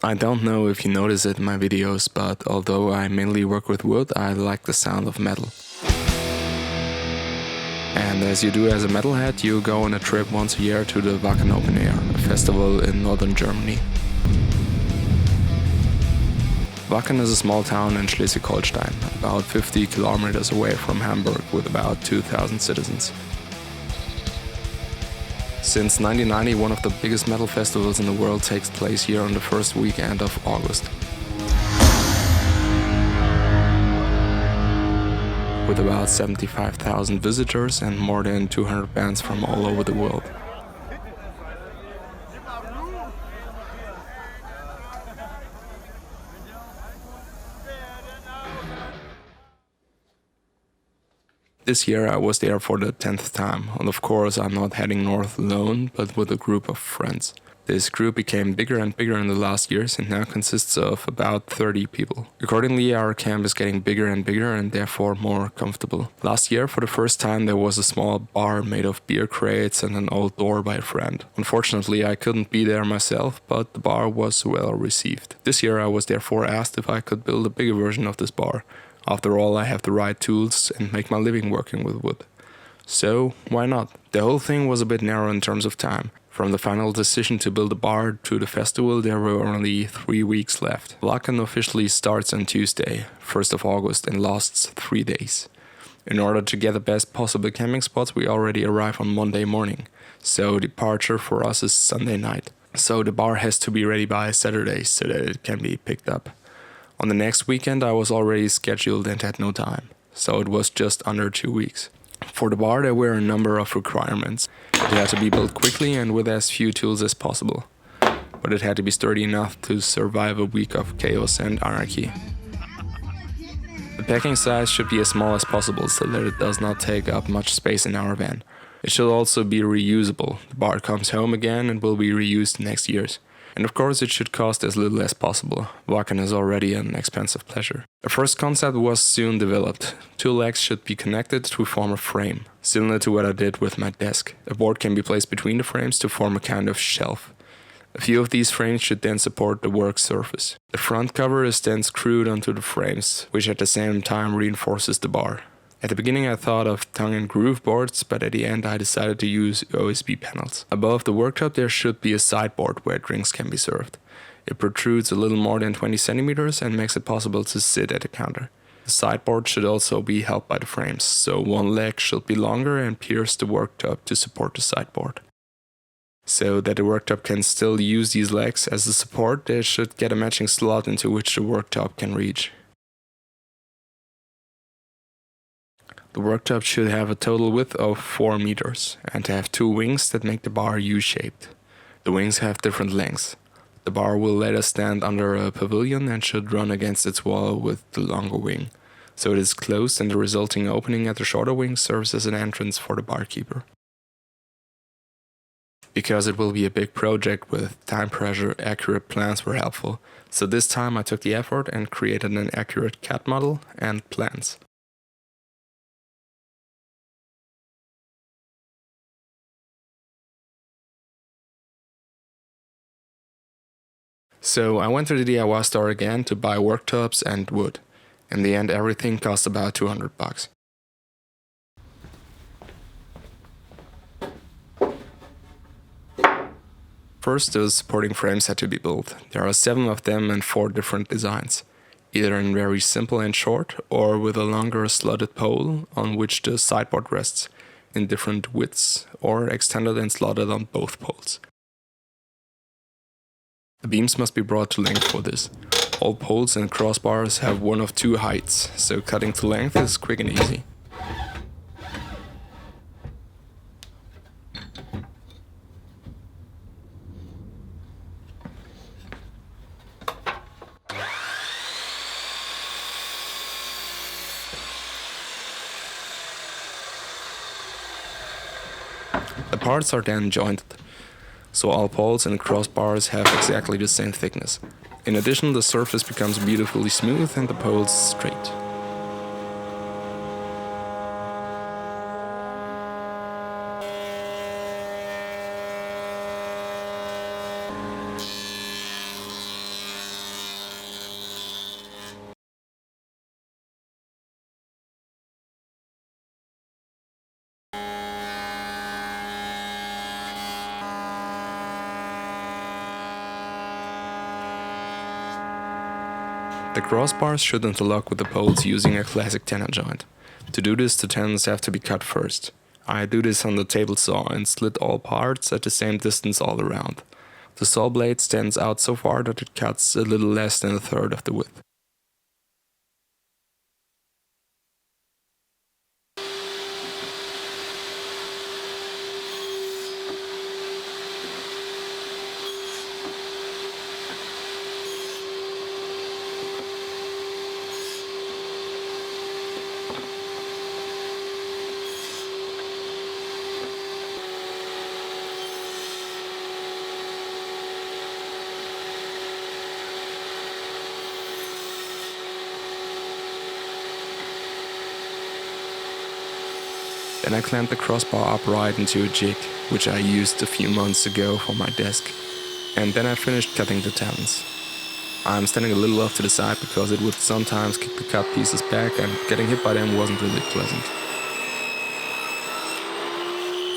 I don't know if you notice it in my videos, but although I mainly work with wood, I like the sound of metal. And as you do as a metalhead, you go on a trip once a year to the Wacken Open Air, a festival in northern Germany. Wacken is a small town in Schleswig-Holstein, about 50 kilometers away from Hamburg, with about 2,000 citizens. Since 1990, one of the biggest metal festivals in the world takes place here on the first weekend of August. With about 75,000 visitors and more than 200 bands from all over the world. This year I was there for the 10th time, and of course I'm not heading north alone, but with a group of friends. This group became bigger and bigger in the last years and now consists of about 30 people. Accordingly, our camp is getting bigger and bigger and therefore more comfortable. Last year, for the first time, there was a small bar made of beer crates and an old door by a friend. Unfortunately, I couldn't be there myself, but the bar was well received. This year I was therefore asked if I could build a bigger version of this bar. After all, I have the right tools and make my living working with wood. So, why not? The whole thing was a bit narrow in terms of time. From the final decision to build a bar to the festival, there were only 3 weeks left. Wacken officially starts on Tuesday, 1st of August, and lasts 3 days. In order to get the best possible camping spots, we already arrive on Monday morning. So, departure for us is Sunday night. So, the bar has to be ready by Saturday so that it can be picked up. On the next weekend I was already scheduled and had no time, so it was just under 2 weeks. For the bar there were a number of requirements. It had to be built quickly and with as few tools as possible, but it had to be sturdy enough to survive a week of chaos and anarchy. The packing size should be as small as possible so that it does not take up much space in our van. It should also be reusable. The bar comes home again and will be reused next year's. And of course it should cost as little as possible. Wacken is already an expensive pleasure. The first concept was soon developed. 2 legs should be connected to form a frame, similar to what I did with my desk. A board can be placed between the frames to form a kind of shelf. A few of these frames should then support the work surface. The front cover is then screwed onto the frames, which at the same time reinforces the bar. At the beginning I thought of tongue and groove boards, but at the end I decided to use OSB panels. Above the worktop there should be a sideboard where drinks can be served. It protrudes a little more than 20 centimeters and makes it possible to sit at the counter. The sideboard should also be held by the frames, so one leg should be longer and pierce the worktop to support the sideboard. So that the worktop can still use these legs as a support, they should get a matching slot into which the worktop can reach. The worktop should have a total width of 4 meters and to have 2 wings that make the bar U-shaped. The wings have different lengths. The bar will later stand under a pavilion and should run against its wall with the longer wing, so it is closed and the resulting opening at the shorter wing serves as an entrance for the barkeeper. Because it will be a big project with time pressure, accurate plans were helpful, so this time I took the effort and created an accurate CAD model and plans. So I went to the DIY store again to buy worktops and wood. In the end everything cost about $200. First, the supporting frames had to be built. There are 7 of them and 4 different designs, either in very simple and short or with a longer slotted pole on which the sideboard rests, in different widths or extended and slotted on both poles. The beams must be brought to length for this. All poles and crossbars have one of 2 heights, so cutting to length is quick and easy. The parts are then jointed, so all poles and crossbars have exactly the same thickness. In addition, the surface becomes beautifully smooth and the poles straight. The crossbars should interlock with the poles using a classic tenon joint. To do this, the tenons have to be cut first. I do this on the table saw and slit all parts at the same distance all around. The saw blade stands out so far that it cuts a little less than a third of the width. Then I clamped the crossbar upright into a jig, which I used a few months ago for my desk, and then I finished cutting the tenons. I'm standing a little off to the side because it would sometimes kick the cut pieces back and getting hit by them wasn't really pleasant.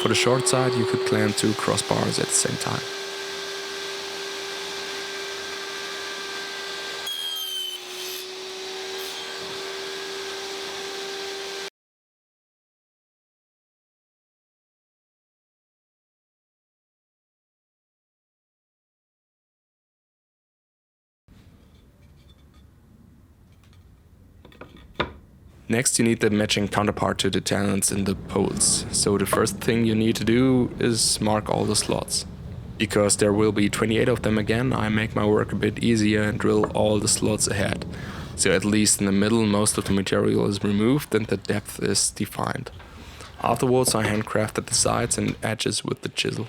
For the short side, you could clamp 2 crossbars at the same time. Next, you need the matching counterpart to the tenons in the poles. So the first thing you need to do is mark all the slots. Because there will be 28 of them again, I make my work a bit easier and drill all the slots ahead. So at least in the middle most of the material is removed and the depth is defined. Afterwards I handcrafted the sides and edges with the chisel.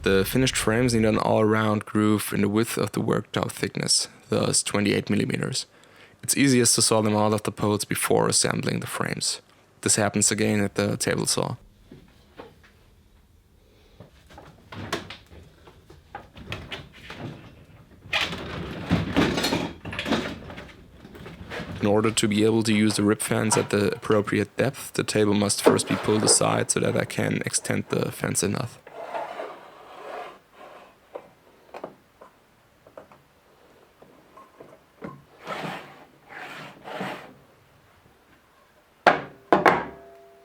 The finished frames need an all-around groove in the width of the worktop thickness, thus 28mm. It's easiest to saw them out of the poles before assembling the frames. This happens again at the table saw. In order to be able to use the rib fence at the appropriate depth, the table must first be pulled aside so that I can extend the fence enough.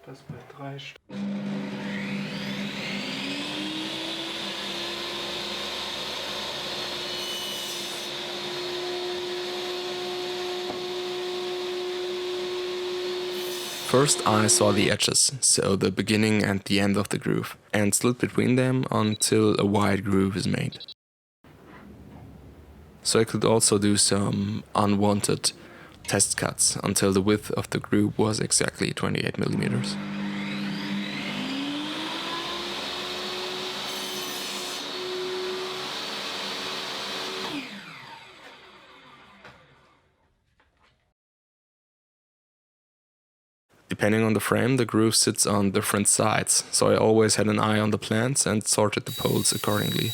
Das bei 3 Stunden. First I saw the edges, so the beginning and the end of the groove, and slid between them until a wide groove is made. So I could also do some unwanted test cuts until the width of the groove was exactly 28 millimeters. Depending on the frame, the groove sits on different sides, so I always had an eye on the plans and sorted the poles accordingly.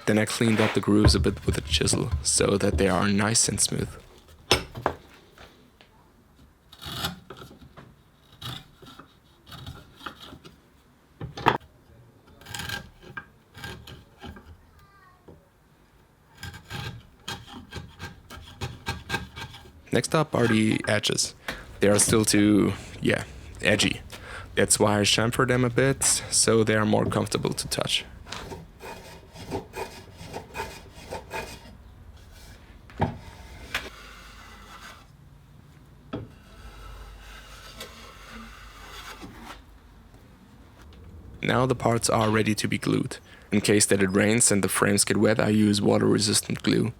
Then I cleaned up the grooves a bit with a chisel, so that they are nice and smooth. Next up are the edges. They are still too, edgy. That's why I chamfer them a bit, so they are more comfortable to touch. Now the parts are ready to be glued. In case that it rains and the frames get wet, I use water-resistant glue.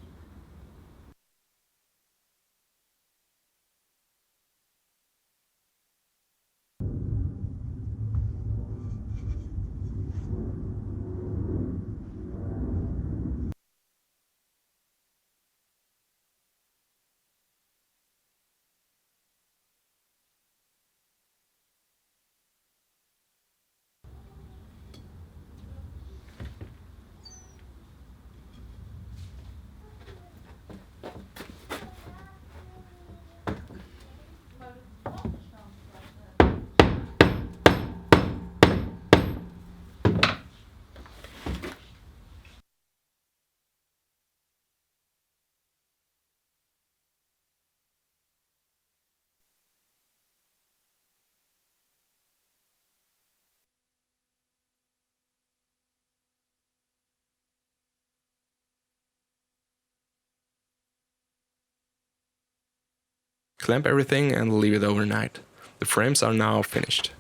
Clamp everything and leave it overnight. The frames are now finished.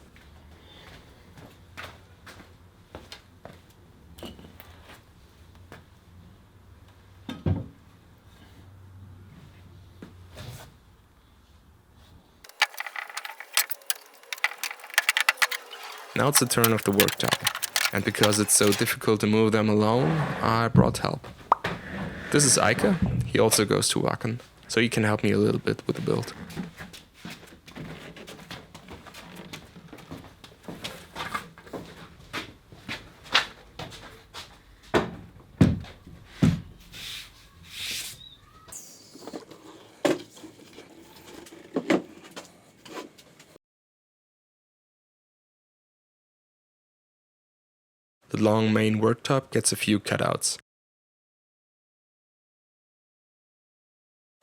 Now it's the turn of the worktop, and because it's so difficult to move them alone, I brought help. This is Ike, he also goes to Wacken, so he can help me a little bit with the build. The long main worktop gets a few cutouts.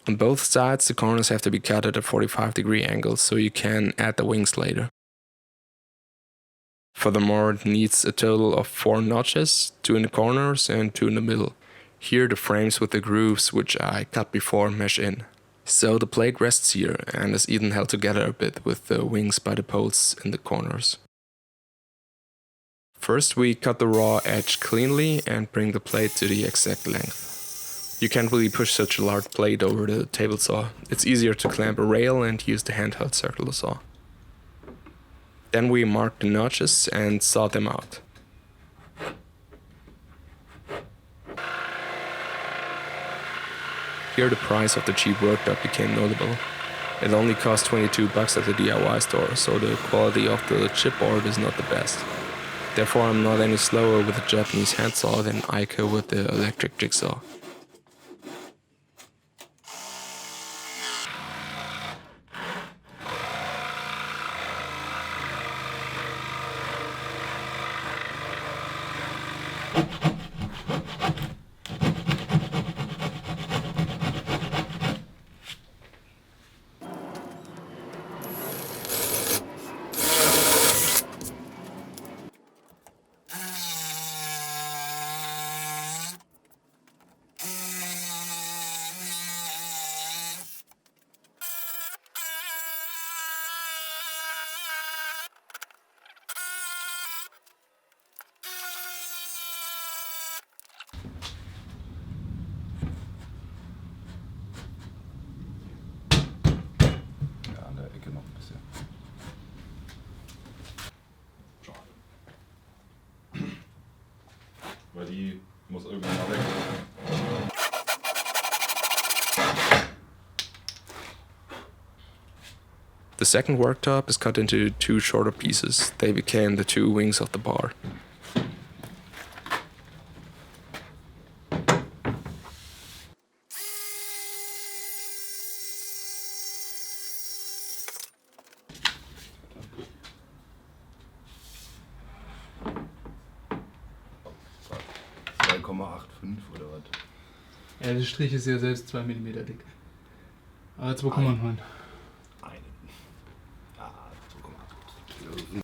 On both sides the corners have to be cut at a 45-degree angle so you can add the wings later. Furthermore, it needs a total of 4 notches, 2 in the corners and 2 in the middle. Here the frames with the grooves which I cut before mesh in. So the plate rests here and is even held together a bit with the wings by the poles in the corners. First we cut the raw edge cleanly and bring the plate to the exact length. You can't really push such a large plate over the table saw. It's easier to clamp a rail and use the handheld circular saw. Then we mark the notches and saw them out. Here the price of the cheap worktop became notable. It only cost $22 at the DIY store, so the quality of the chipboard is not the best. Therefore I'm not any slower with the Japanese handsaw than Ike with the electric jigsaw. weil die muss irgendwann mal weg. The second worktop is cut into two shorter pieces. They became the two wings of the bar. Oder was? Ja, der Strich ist ja selbst 2 mm dick. Aber 2,9. Einen. Ja, 2,8.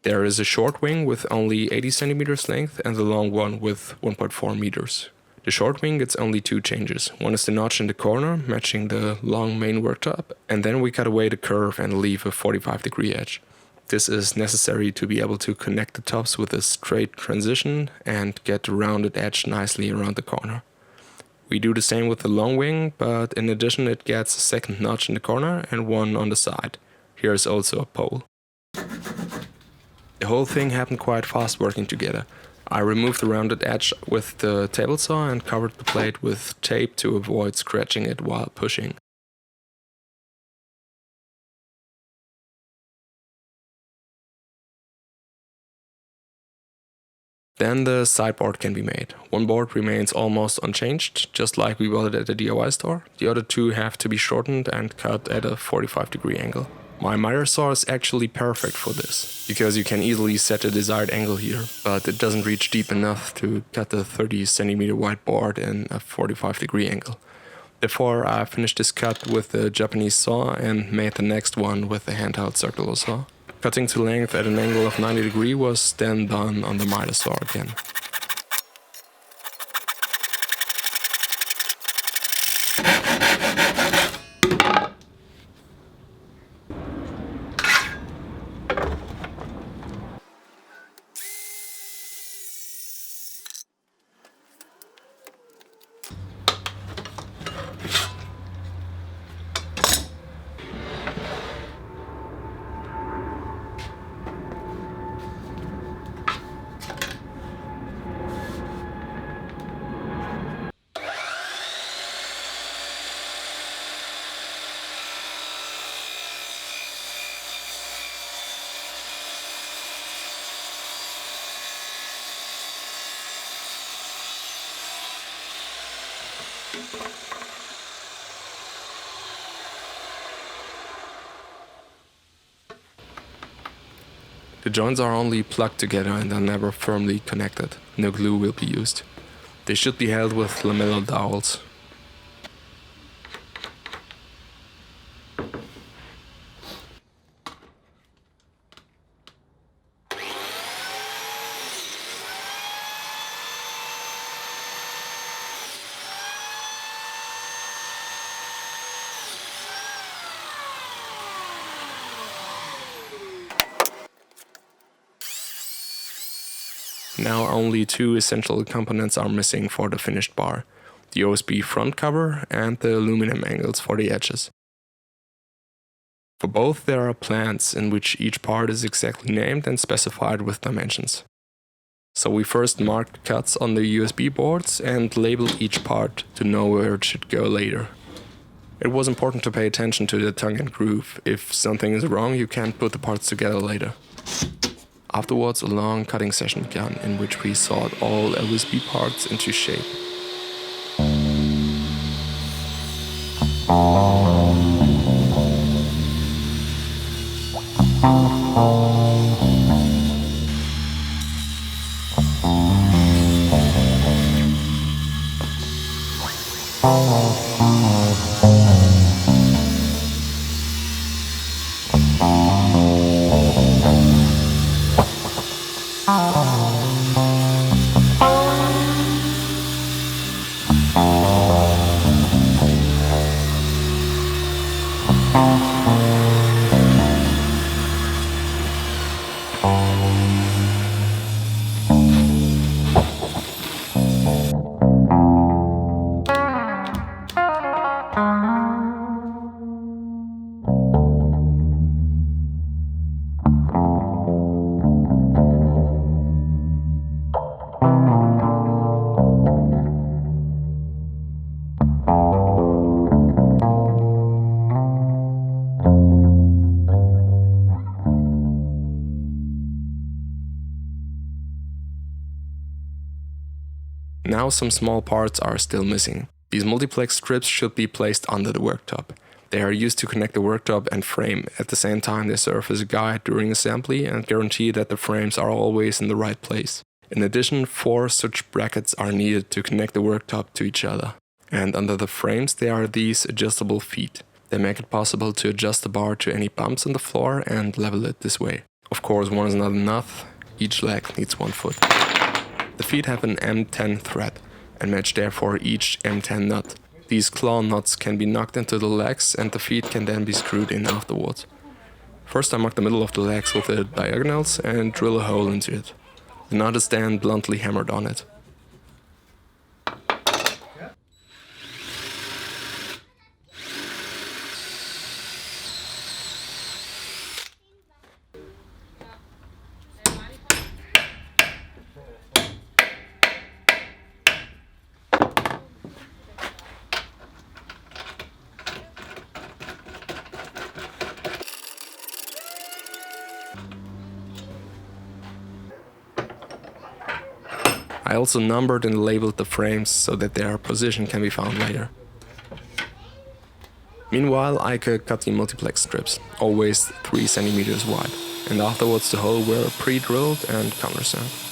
There is a short wing with only 80 centimeters length and the long one with 1.4 meters. The short wing gets only two changes. One is the notch in the corner, matching the long main worktop, and then we cut away the curve and leave a 45-degree edge. This is necessary to be able to connect the tops with a straight transition and get the rounded edge nicely around the corner. We do the same with the long wing, but in addition it gets a second notch in the corner and one on the side. Here is also a pole. The whole thing happened quite fast working together. I removed the rounded edge with the table saw and covered the plate with tape to avoid scratching it while pushing. Then the sideboard can be made. One board remains almost unchanged, just like we bought it at the DIY store. The other two have to be shortened and cut at a 45-degree angle. My miter saw is actually perfect for this, because you can easily set a desired angle here, but it doesn't reach deep enough to cut the 30 centimeter wide board in a 45-degree angle. Therefore, I finished this cut with the Japanese saw and made the next one with the handheld circular saw. Cutting to length at an angle of 90 degrees was then done on the miter saw again. The joints are only plugged together and are never firmly connected. No glue will be used. They should be held with lamellar dowels. Now only two essential components are missing for the finished bar: the OSB front cover and the aluminum angles for the edges. For both there are plans in which each part is exactly named and specified with dimensions. So we first marked cuts on the USB boards and labeled each part to know where it should go later. It was important to pay attention to the tongue and groove. If something is wrong, you can't put the parts together later. Afterwards, a long cutting session began, in which we sawed all USB parts into shape. Now some small parts are still missing. These multiplex strips should be placed under the worktop. They are used to connect the worktop and frame. At the same time, they serve as a guide during assembly and guarantee that the frames are always in the right place. In addition, 4 such brackets are needed to connect the worktop to each other. And under the frames there are these adjustable feet. They make it possible to adjust the bar to any bumps in the floor and level it this way. Of course, one is not enough. Each leg needs 1 foot. The feet have an M10 thread and match therefore each M10 nut. These claw nuts can be knocked into the legs and the feet can then be screwed in afterwards. First I mark the middle of the legs with the diagonals and drill a hole into it. The nut is then bluntly hammered on it. I also numbered and labeled the frames so that their position can be found later. Meanwhile, I could cut the multiplex strips, always 3 cm wide, and afterwards the hole were pre-drilled and countersunk.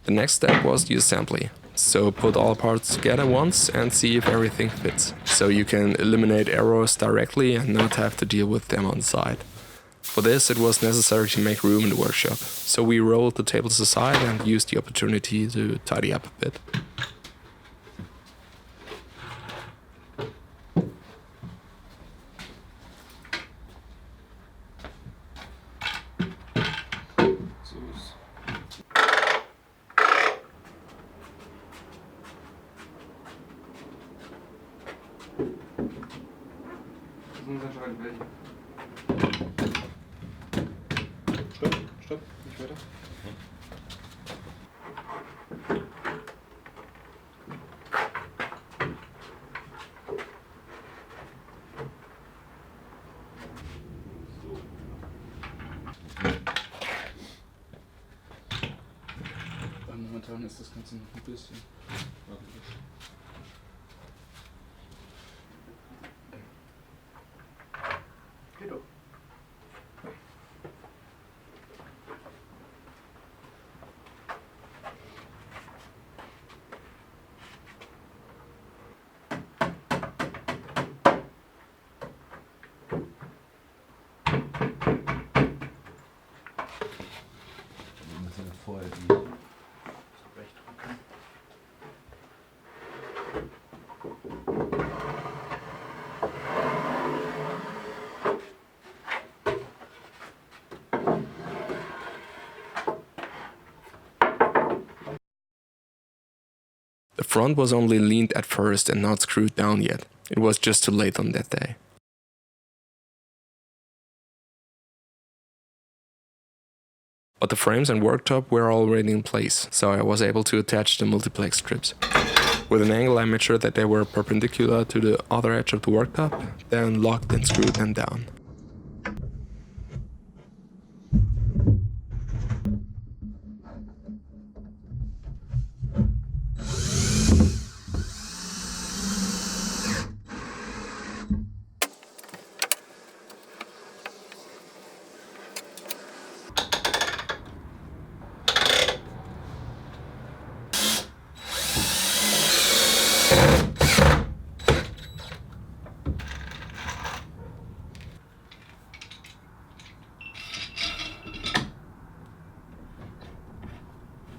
The next step was the assembly. So put all parts together once and see if everything fits. So you can eliminate errors directly and not have to deal with them on site. For this it was necessary to make room in the workshop. So we rolled the tables aside and used the opportunity to tidy up a bit. Stopp, nicht weiter. Momentan ist das Ganze noch ein bisschen. Geht doch. Wir müssen vorher die recht drücken. The front was only leaned at first and not screwed down yet. It was just too late on that day. But the frames and worktop were already in place, so I was able to attach the multiplex strips. With an angle I made sure that they were perpendicular to the other edge of the worktop, then locked and screwed them down.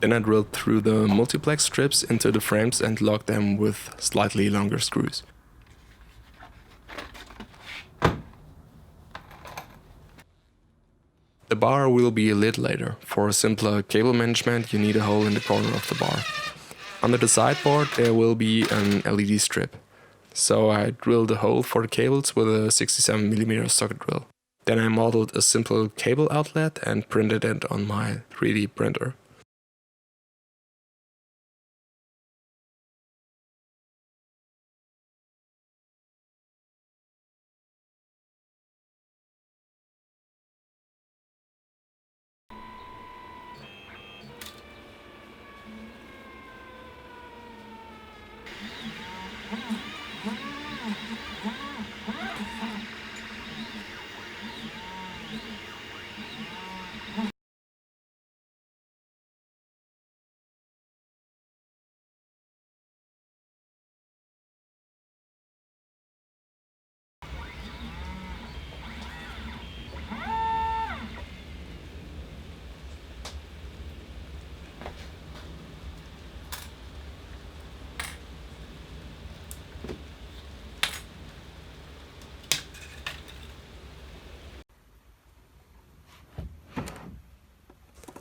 Then I drilled through the multiplex strips into the frames and locked them with slightly longer screws. The bar will be lit later. For simpler cable management, you need a hole in the corner of the bar. Under the sideboard there will be an LED strip. So I drilled a hole for the cables with a 67mm socket drill. Then I modeled a simple cable outlet and printed it on my 3D printer.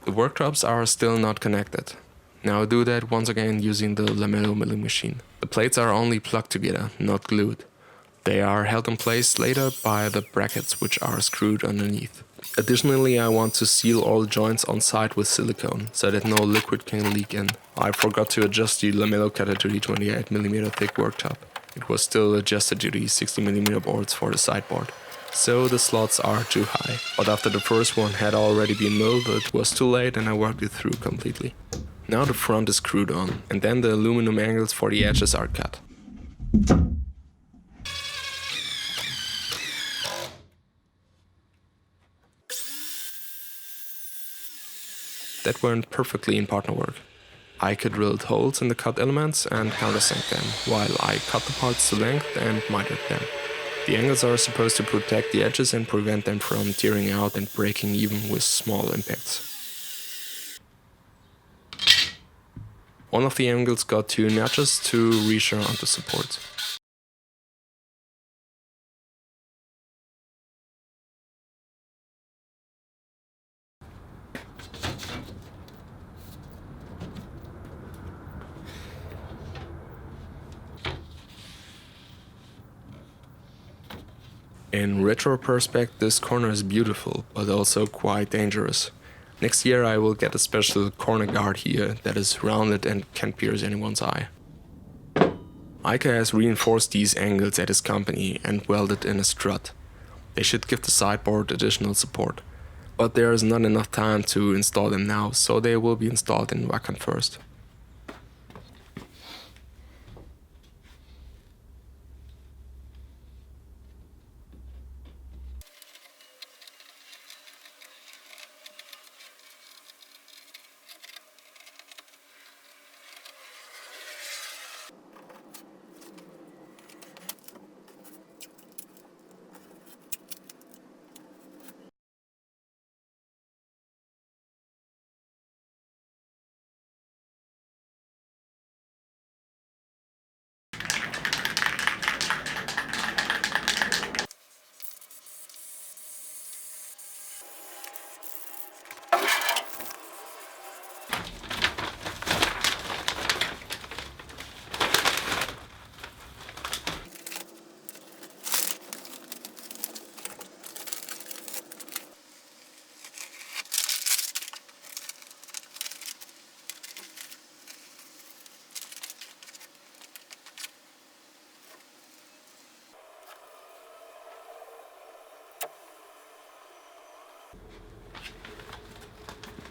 The worktops are still not connected. Now I do that once again using the lamello milling machine. The plates are only plugged together, not glued. They are held in place later by the brackets which are screwed underneath. Additionally, I want to seal all joints on site with silicone, so that no liquid can leak in. I forgot to adjust the lamello cutter to the 28mm thick worktop. It was still adjusted to the 60mm boards for the sideboard. So the slots are too high, but after the first one had already been milled, it was too late and I worked it through completely. Now the front is screwed on, and then the aluminum angles for the edges are cut. That went perfectly in partner work. I could drill holes in the cut elements and countersink them, while I cut the parts to length and mitered them. The angles are supposed to protect the edges and prevent them from tearing out and breaking even with small impacts. One of the angles got 2 notches to reassure onto support. In retrospect, this corner is beautiful, but also quite dangerous. Next year I will get a special corner guard here that is rounded and can pierce anyone's eye. Ica has reinforced these angles at his company and welded in a strut. They should give the sideboard additional support. But there is not enough time to install them now, so they will be installed in Wacken first.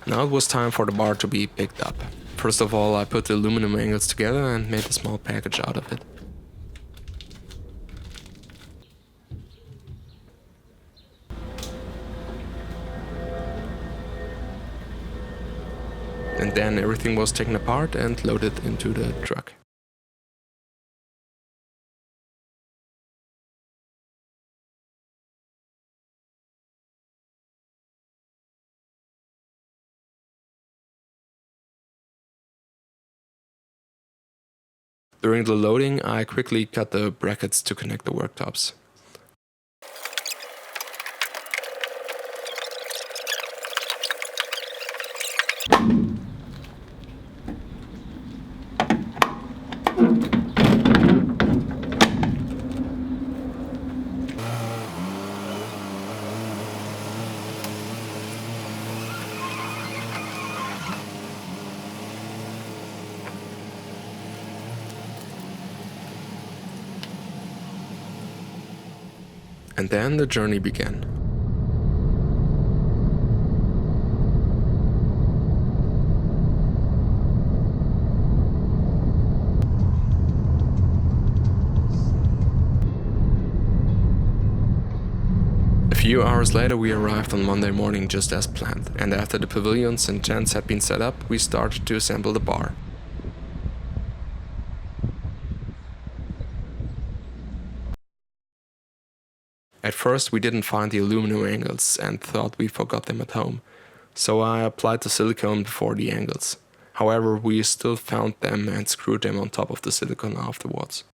Now it was time for the bar to be picked up. First of all, I put the aluminum angles together and made a small package out of it. And then everything was taken apart and loaded into the truck. During the loading, I quickly cut the brackets to connect the worktops. And then the journey began. A few hours later we arrived on Monday morning just as planned, and after the pavilions and tents had been set up, we started to assemble the bar. At first we didn't find the aluminum angles and thought we forgot them at home, so I applied the silicone before the angles. However, we still found them and screwed them on top of the silicone afterwards.